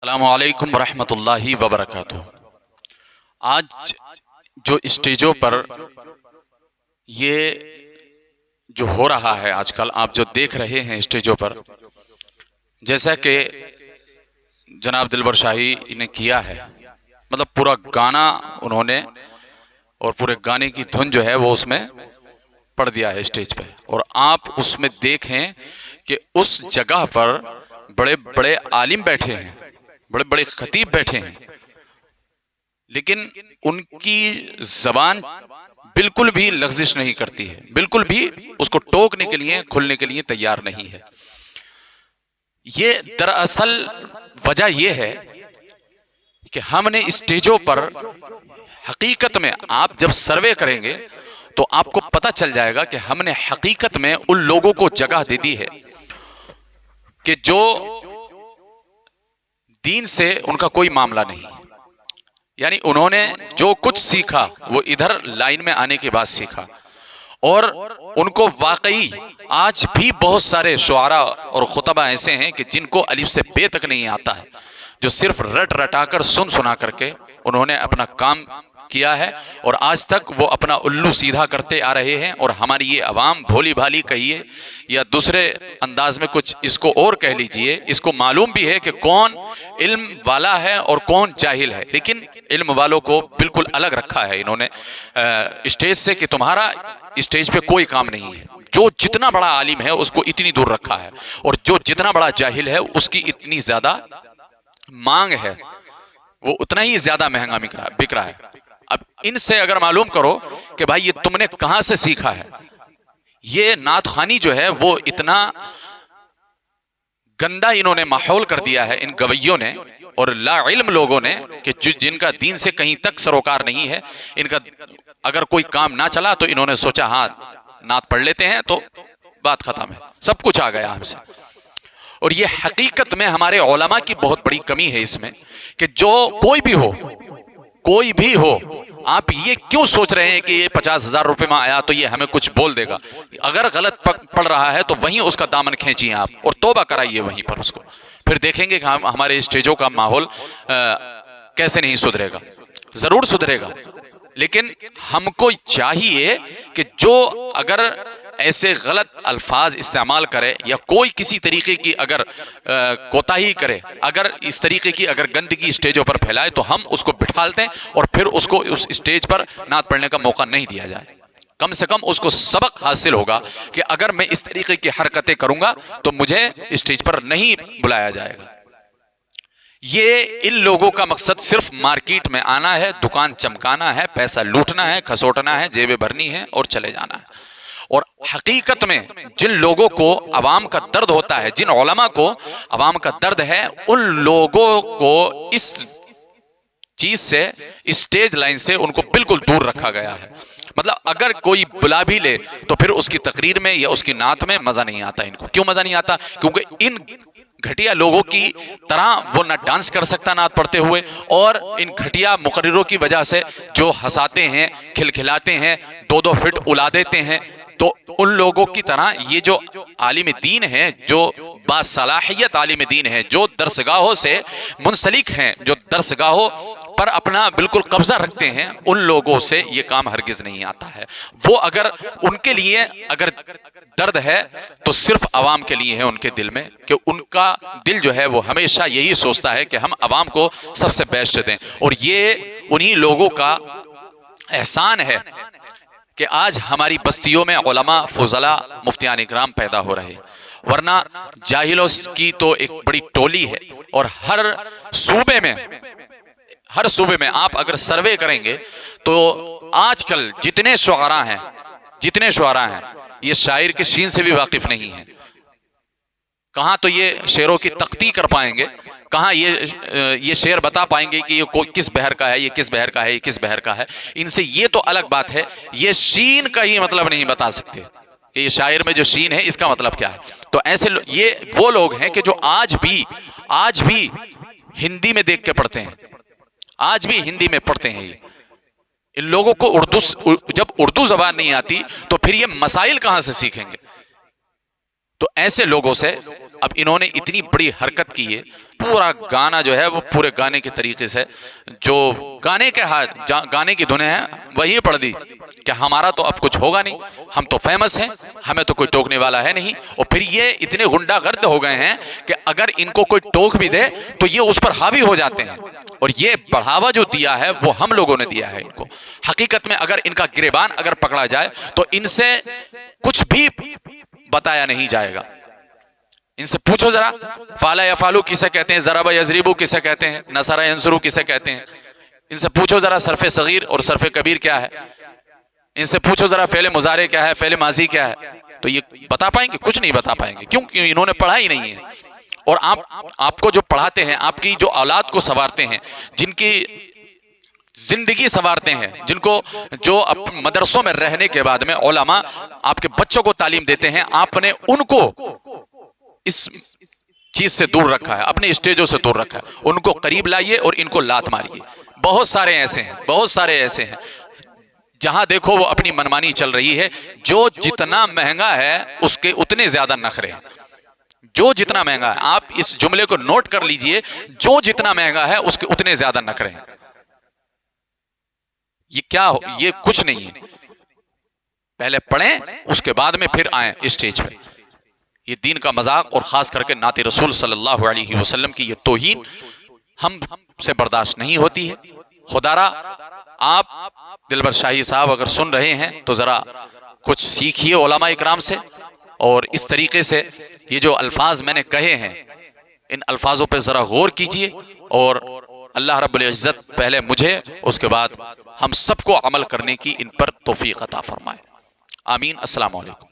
السلام علیکم ورحمۃ اللہ وبرکاتہ۔ آج جو اسٹیجوں پر یہ جو ہو رہا ہے، آج کل آپ جو دیکھ رہے ہیں اسٹیجوں پر، جیسا کہ جناب دلبر شاہی نے کیا ہے، مطلب پورا گانا انہوں نے اور پورے گانے کی دھن جو ہے وہ اس میں پڑھ دیا ہے اسٹیج پہ، اور آپ اس میں دیکھیں کہ اس جگہ پر بڑے بڑے عالم بیٹھے ہیں، بڑے بڑے خطیب بیٹھے ہیں، لیکن ان کی زبان بالکل بھی لغزش نہیں کرتی ہے، بالکل بھی اس کو ٹوکنے کے لیے کھلنے کے لیے تیار نہیں ہے۔ یہ دراصل وجہ یہ ہے کہ ہم نے اسٹیجوں پر حقیقت میں، آپ جب سروے کریں گے تو آپ کو پتہ چل جائے گا کہ ہم نے حقیقت میں ان لوگوں کو جگہ دے دی ہے کہ جو دین سے ان کا کوئی معاملہ نہیں، یعنی انہوں نے جو کچھ سیکھا وہ ادھر لائن میں آنے کے بعد سیکھا، اور ان کو واقعی آج بھی بہت سارے شعراء اور خطبہ ایسے ہیں کہ جن کو الف سے بے تک نہیں آتا ہے، جو صرف رٹ رٹا کر سنا کر کے انہوں نے اپنا کام کیا ہے، اور آج تک وہ اپنا الو سیدھا کرتے آ رہے ہیں، اور ہماری یہ عوام بھولی بھالی کہیے یا دوسرے انداز میں کچھ اس کو اور کہہ لیجئے، اس کو معلوم بھی ہے کہ کون علم والا ہے اور کون جاہل ہے، لیکن علم والوں کو بالکل الگ رکھا ہے انہوں نے اسٹیج سے کہ تمہارا اسٹیج پہ کوئی کام نہیں ہے۔ جو جتنا بڑا عالم ہے اس کو اتنی دور رکھا ہے، اور جو جتنا بڑا جاہل ہے اس کی اتنی زیادہ مانگ ہے، وہ اتنا ہی زیادہ مہنگا بک رہا ہے۔ اب ان سے اگر معلوم کرو کہ بھائی یہ تم نے کہاں سے سیکھا ہے، یہ نعت خوانی جو ہے وہ اتنا گندا انہوں نے ماحول کر دیا ہے ان گویوں نے اور لا علم لوگوں نے، کہ جن کا دین سے کہیں تک سروکار نہیں ہے، ان کا اگر کوئی کام نہ چلا تو انہوں نے سوچا ہاں نعت پڑھ لیتے ہیں تو بات ختم ہے، سب کچھ آ گیا ہم سے۔ اور یہ حقیقت میں ہمارے علماء کی بہت بڑی کمی ہے اس میں، کہ جو کوئی بھی ہو، آپ یہ کیوں سوچ رہے ہیں کہ یہ 50,000 روپے میں آیا تو یہ ہمیں کچھ بول دے گا؟ اگر غلط پڑھ رہا ہے تو وہیں اس کا دامن کھینچیے آپ اور توبہ کرائیے وہیں پر اس کو، پھر دیکھیں گے کہ ہمارے اسٹیجوں کا ماحول کیسے نہیں سدھرے گا، ضرور سدھرے گا۔ لیکن ہم کو چاہیے کہ جو اگر ایسے غلط الفاظ استعمال کرے یا کوئی کسی طریقے کی اگر کوتاہی کرے، اگر اس طریقے کی اگر گندگی اسٹیجوں پر پھیلائے تو ہم اس کو بٹھال دیں اور پھر اس کو اس اسٹیج پر نعت پڑھنے کا موقع نہیں دیا جائے۔ کم سے کم اس کو سبق حاصل ہوگا کہ اگر میں اس طریقے کی حرکتیں کروں گا تو مجھے اسٹیج پر نہیں بلایا جائے گا۔ یہ ان لوگوں کا مقصد صرف مارکیٹ میں آنا ہے، دکان چمکانا ہے، پیسہ لوٹنا ہے، کھسوٹنا ہے، جیبیں بھرنی ہے اور چلے جانا ہے۔ اور حقیقت میں جن لوگوں کو عوام کا درد ہوتا ہے، جن علماء کو عوام کا درد ہے، ان لوگوں کو اس چیز سے، اسٹیج لائن سے ان کو بالکل دور رکھا گیا ہے۔ مطلب اگر کوئی بلا بھی لے تو پھر اس کی تقریر میں یا اس کی نعت میں مزہ نہیں آتا ان کو۔ کیوں مزہ نہیں آتا؟ کیونکہ ان گھٹیا لوگوں کی طرح وہ نہ ڈانس کر سکتا نعت پڑھتے ہوئے، اور ان گھٹیا مقرروں کی وجہ سے جو ہنساتے ہیں، کھلکھلاتے ہیں، 2-2 فٹ اڑا دیتے ہیں، تو ان لوگوں کی طرح یہ جو عالم دین ہیں، جو باصلاحیت عالم دین ہیں، جو درسگاہوں سے منسلک ہیں، جو درسگاہوں پر اپنا بالکل قبضہ رکھتے ہیں، ان لوگوں سے یہ کام ہرگز نہیں آتا ہے۔ وہ اگر ان کے لیے اگر درد ہے تو صرف عوام کے لیے ہے ان کے دل میں، کہ ان کا دل جو ہے وہ ہمیشہ یہی سوچتا ہے کہ ہم عوام کو سب سے بیسٹ دیں، اور یہ انہی لوگوں کا احسان ہے کہ آج ہماری بستیوں میں علماء، فضلاء، مفتیان اکرام پیدا ہو رہے، ورنہ جاہلوں کی تو ایک بڑی ٹولی ہے۔ اور ہر صوبے میں آپ اگر سروے کریں گے تو آج کل جتنے شعراء ہیں یہ شاعر کے شین سے بھی واقف نہیں ہیں۔ کہاں تو یہ شعروں کی تختی کر پائیں گے، کہاں یہ شعر بتا پائیں گے کہ یہ کس بحر کا ہے، یہ کس بحر کا ہے، یہ کس بحر کا ہے۔ ان سے یہ تو الگ بات ہے، یہ شین کا ہی مطلب نہیں بتا سکتے کہ یہ شاعر میں جو شین ہے اس کا مطلب کیا ہے۔ تو ایسے یہ وہ لوگ ہیں کہ جو آج بھی ہندی میں دیکھ کے پڑھتے ہیں، آج بھی ہندی میں پڑھتے ہیں۔ ان لوگوں کو جب اردو زبان نہیں آتی تو پھر یہ مسائل کہاں سے سیکھیں گے؟ تو ایسے لوگوں سے اب انہوں نے اتنی بڑی حرکت کی ہے، پورا گانا جو ہے وہ پورے گانے کے طریقے سے جو گانے کی دھنیں ہیں وہی پڑھ دی کہ ہمارا تو اب کچھ ہوگا نہیں، ہم تو فیمس ہیں، ہمیں تو کوئی ٹوکنے والا ہے نہیں۔ اور پھر یہ اتنے غنڈہ گرد ہو گئے ہیں کہ اگر ان کو کوئی ٹوک بھی دے تو یہ اس پر حاوی ہو جاتے ہیں، اور یہ بڑھاوا جو دیا ہے وہ ہم لوگوں نے دیا ہے ان کو۔ حقیقت میں اگر ان کا گریبان اگر پکڑا جائے تو ان سے کچھ بھی بتایا نہیں جائے گا۔ ان سے پوچھو ذرا، فعل یفعلو کسے کہتے ہیں، ضرب یضربو کسے کہتے ہیں، نصر ینصرو کسے کہتے ہیں، ان سے پوچھو ذرا صرف صغیر اور صرف کبیر کیا ہے، ان سے پوچھو ذرا فعل مضارع کیا ہے، فعل ماضی کیا ہے، تو یہ بتا پائیں گے؟ کچھ نہیں بتا پائیں گے، کیونکہ انہوں نے پڑھا ہی نہیں ہے۔ اور آپ کو جو پڑھاتے ہیں، آپ کی جو اولاد کو سنوارتے ہیں، جن کی زندگی سنوارتے ہیں، جن کو جو مدرسوں میں رہنے کے بعد میں علماء آپ کے بچوں کو تعلیم دیتے ہیں، آپ نے ان کو اس چیز سے دور رکھا ہے، اپنے اسٹیجوں سے دور رکھا ہے۔ ان کو قریب لائیے اور ان کو لات ماریے۔ بہت سارے ایسے ہیں جہاں دیکھو وہ اپنی منمانی چل رہی ہے۔ جو جتنا مہنگا ہے اس کے اتنے زیادہ نخرے ہیں، جو جتنا مہنگا ہے، آپ اس جملے کو نوٹ کر لیجئے، جو جتنا مہنگا ہے اس کے اتنے زیادہ نخرے ہیں۔ یہ کیا ہو؟ یہ کچھ نہیں ہے۔ پہلے پڑھیں، اس کے بعد میں پھر آئیں اسٹیج پہ۔ یہ دین کا مذاق اور خاص کر کے نعت رسول صلی اللہ علیہ وسلم کی یہ توہین ہم سے برداشت نہیں ہوتی ہے۔ خدا را آپ دلبر شاہی صاحب اگر سن رہے ہیں تو ذرا کچھ سیکھیے علماء اکرام سے، اور اس طریقے سے یہ جو الفاظ میں نے کہے ہیں ان الفاظوں پہ ذرا غور کیجئے، اور اللہ رب العزت پہلے مجھے اس کے بعد ہم سب کو عمل کرنے کی ان پر توفیق عطا فرمائے۔ آمین۔ السلام علیکم۔